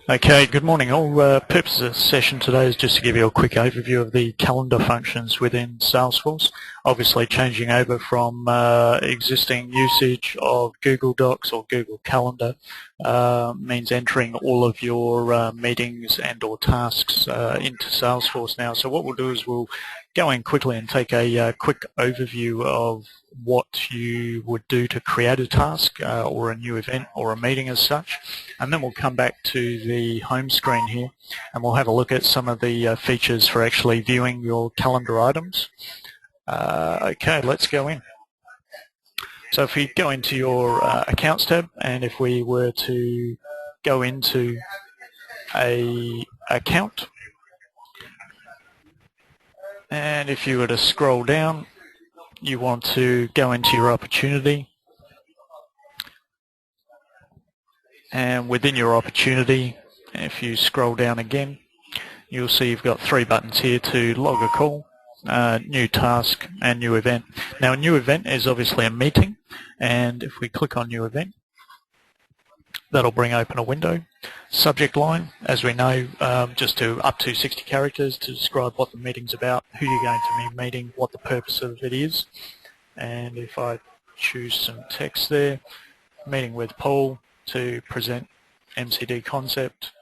Okay, good morning all. Purpose of the session today is just to give you a quick overview of the calendar functions within Salesforce. Obviously changing over from existing usage of Google Docs or Google Calendar means entering all of your meetings and or tasks into Salesforce now. So what we'll do is we'll go in quickly and take a quick overview of what you would do to create a task or a new event or a meeting as such, and then we'll come back to the home screen here and we'll have a look at some of the features for actually viewing your calendar items. Okay, let's go in. So if we go into your accounts tab, and if we were to go into a account, and if you were to scroll down, you want to go into your opportunity, and within your opportunity, if you scroll down again, you'll see you've got three buttons here to log a call, new task and new event. Now a new event is obviously a meeting, and if we click on new event, that'll bring open a window. Subject line, as we know, just up to 60 characters to describe what the meeting's about, who you're going to be meeting, what the purpose of it is. And if I choose some text there, meeting with Paul to present MCD concept,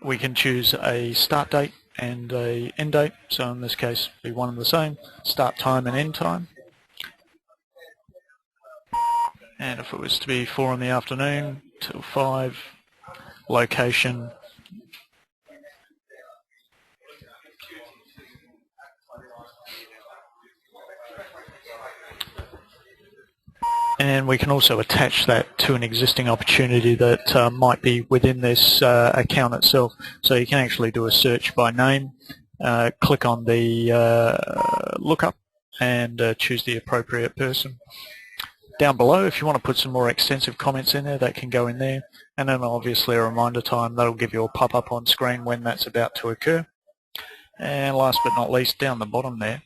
we can choose a start date and a end date. So in this case, be one and the same, start time and end time. And if it was to be 4 in the afternoon till 5, location, and we can also attach that to an existing opportunity that might be within this account itself. So you can actually do a search by name, click on the lookup and choose the appropriate person. Down below, if you want to put some more extensive comments in there, that can go in there, and then obviously a reminder time that'll give you a pop-up on screen when that's about to occur. And last but not least, down the bottom there,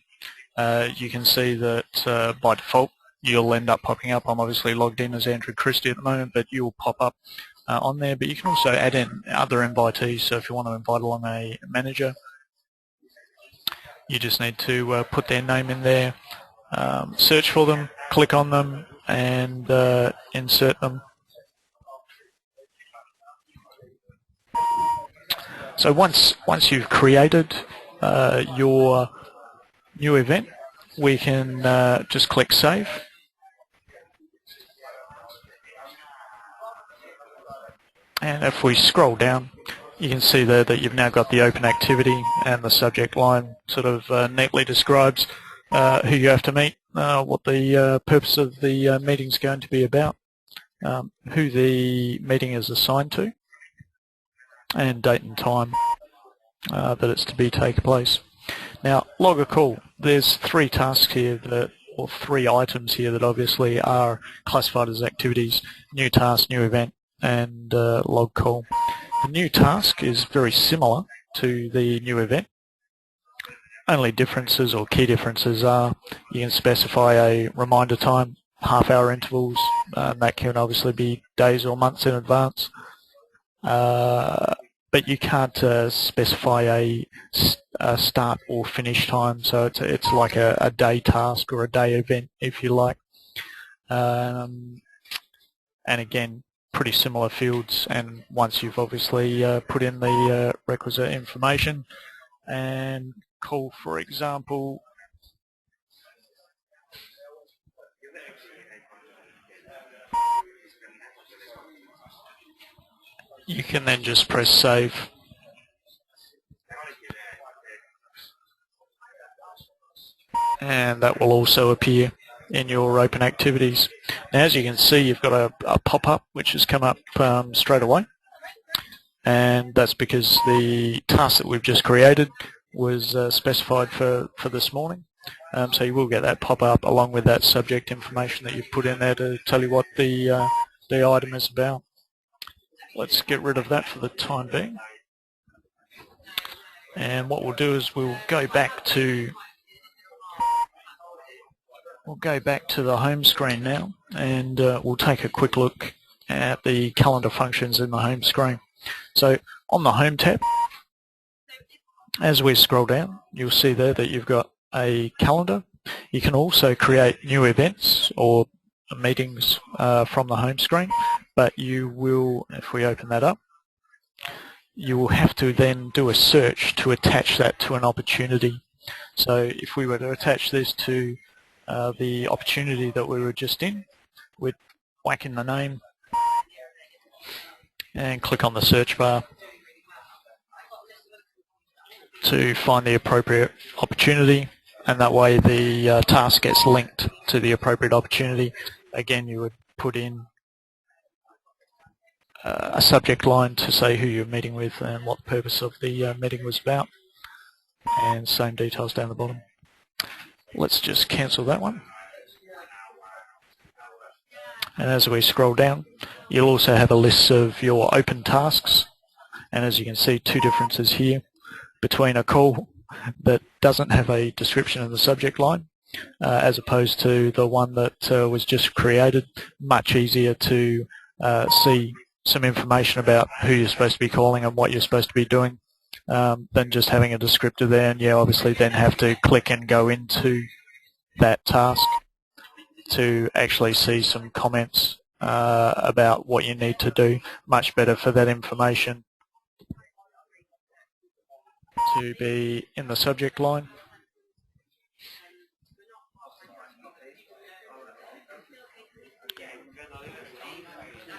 you can see that by default you'll end up popping up. I'm obviously logged in as Andrew Christie at the moment, but you'll pop up on there. But you can also add in other invitees, so if you want to invite along a manager, you just need to put their name in there, search for them, click on them, and insert them. So once you've created your new event, we can just click Save. And if we scroll down, you can see there that you've now got the open activity, and the subject line sort of neatly describes who you have to meet, what the purpose of the meeting is going to be about, who the meeting is assigned to, and date and time that it's to be take place. Now, log a call. There's three tasks here or three items here that obviously are classified as activities: new task, new event, and log call. The new task is very similar to the new event. Only differences or key differences are you can specify a reminder time, half-hour intervals, that can obviously be days or months in advance, but you can't specify a start or finish time, so it's like a day task or a day event, if you like. And again, pretty similar fields, and once you've obviously put in the requisite information and call, for example, you can then just press Save. And that will also appear in your open activities. Now, as you can see, you've got a pop-up which has come up straight away, and that's because the task that we've just created was specified for this morning. So you will get that pop-up along with that subject information that you've put in there to tell you what the item is about. Let's get rid of that for the time being. And what we'll do is we'll go back to We'll go back to the home screen now, and we'll take a quick look at the calendar functions in the home screen. So on the home tab, as we scroll down, you'll see there that you've got a calendar. You can also create new events or meetings from the home screen, but you will, if we open that up, you will have to then do a search to attach that to an opportunity. So if we were to attach this to the opportunity that we were just in, we'd whack in the name and click on the search bar to find the appropriate opportunity, and that way the task gets linked to the appropriate opportunity. Again, you would put in a subject line to say who you're meeting with and what the purpose of the meeting was about, and same details down the bottom. Let's just cancel that one. And as we scroll down, you'll also have a list of your open tasks, and as you can see, two differences here between a call that doesn't have a description in the subject line as opposed to the one that was just created. Much easier to see some information about who you're supposed to be calling and what you're supposed to be doing than just having a descriptor there, and obviously then have to click and go into that task to actually see some comments about what you need to do. Much better for that information to be in the subject line.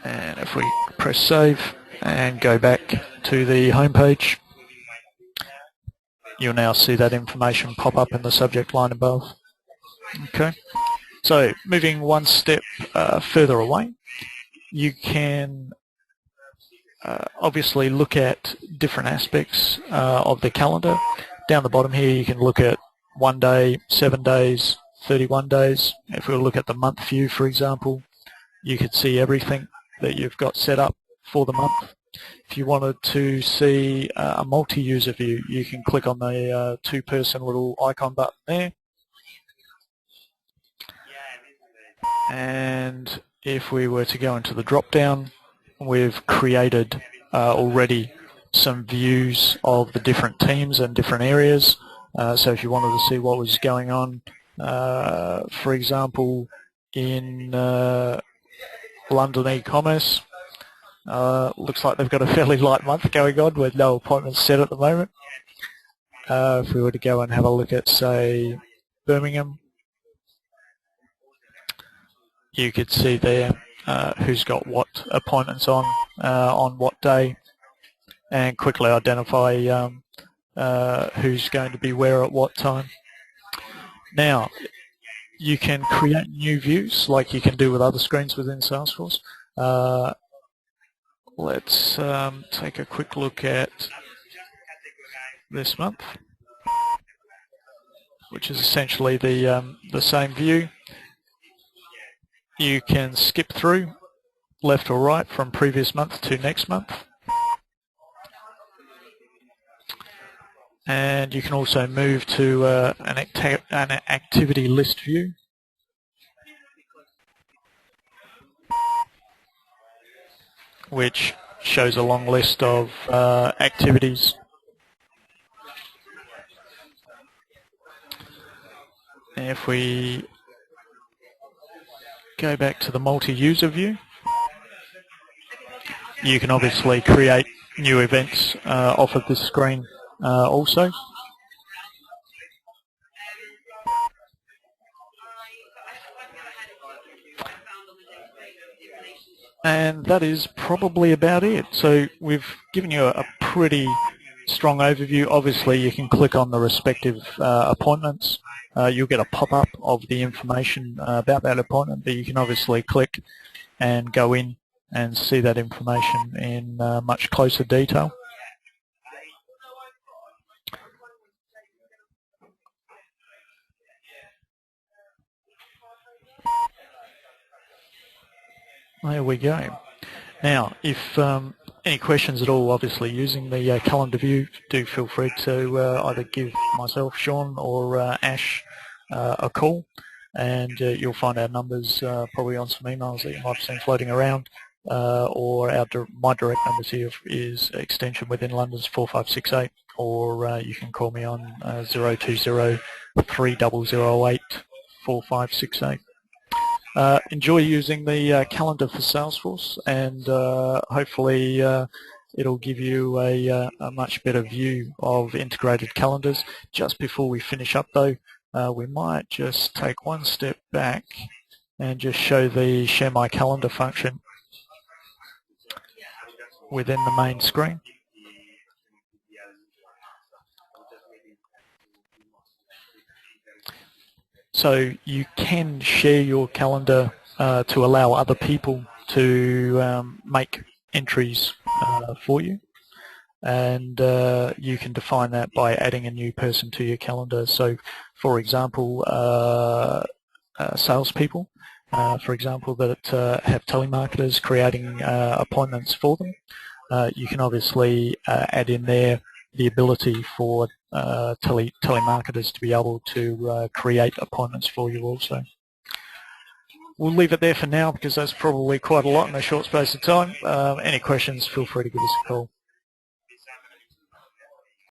And if we press save and go back to the home page, you'll now see that information pop up in the subject line above. Okay, so moving one step further away, you can obviously look at different aspects of the calendar. Down the bottom here you can look at 1 day, 7 days, 31 days. If we look at the month view, for example, you could see everything that you've got set up for the month. If you wanted to see a multi-user view, you can click on the two-person little icon button there. And if we were to go into the drop-down, we've created already some views of the different teams and different areas. So if you wanted to see what was going on, for example, in London e-commerce, looks like they've got a fairly light month going on with no appointments set at the moment. If we were to go and have a look at, say, Birmingham, you could see there who's got what appointments on what day, and quickly identify who's going to be where at what time. Now, you can create new views like you can do with other screens within Salesforce. Let's take a quick look at this month, which is essentially the same view. You can skip through left or right from previous month to next month. And you can also move to an activity list view. Which shows a long list of activities. If we go back to the multi-user view, you can obviously create new events off of this screen also. And that is probably about it. So we've given you a pretty strong overview. Obviously you can click on the respective appointments. You'll get a pop-up of the information about that appointment, but you can obviously click and go in and see that information in much closer detail. There we go. Now, if any questions at all, obviously using the calendar view, do feel free to either give myself, Sean, or Ash a call. and you'll find our numbers probably on some emails that you might have seen floating around, or my direct numbers here is extension within London's 4568, or you can call me on 020 3008 4568. Enjoy using the calendar for Salesforce, and hopefully it'll give you a much better view of integrated calendars. Just before we finish up though, we might just take one step back and just show the Share My Calendar function within the main screen. So you can share your calendar to allow other people to make entries for you, and you can define that by adding a new person to your calendar. So for example, salespeople, for example, that have telemarketers creating appointments for them, you can obviously add in there the ability for telemarketers to be able to create appointments for you also. We'll leave it there for now because that's probably quite a lot in a short space of time. Any questions, feel free to give us a call.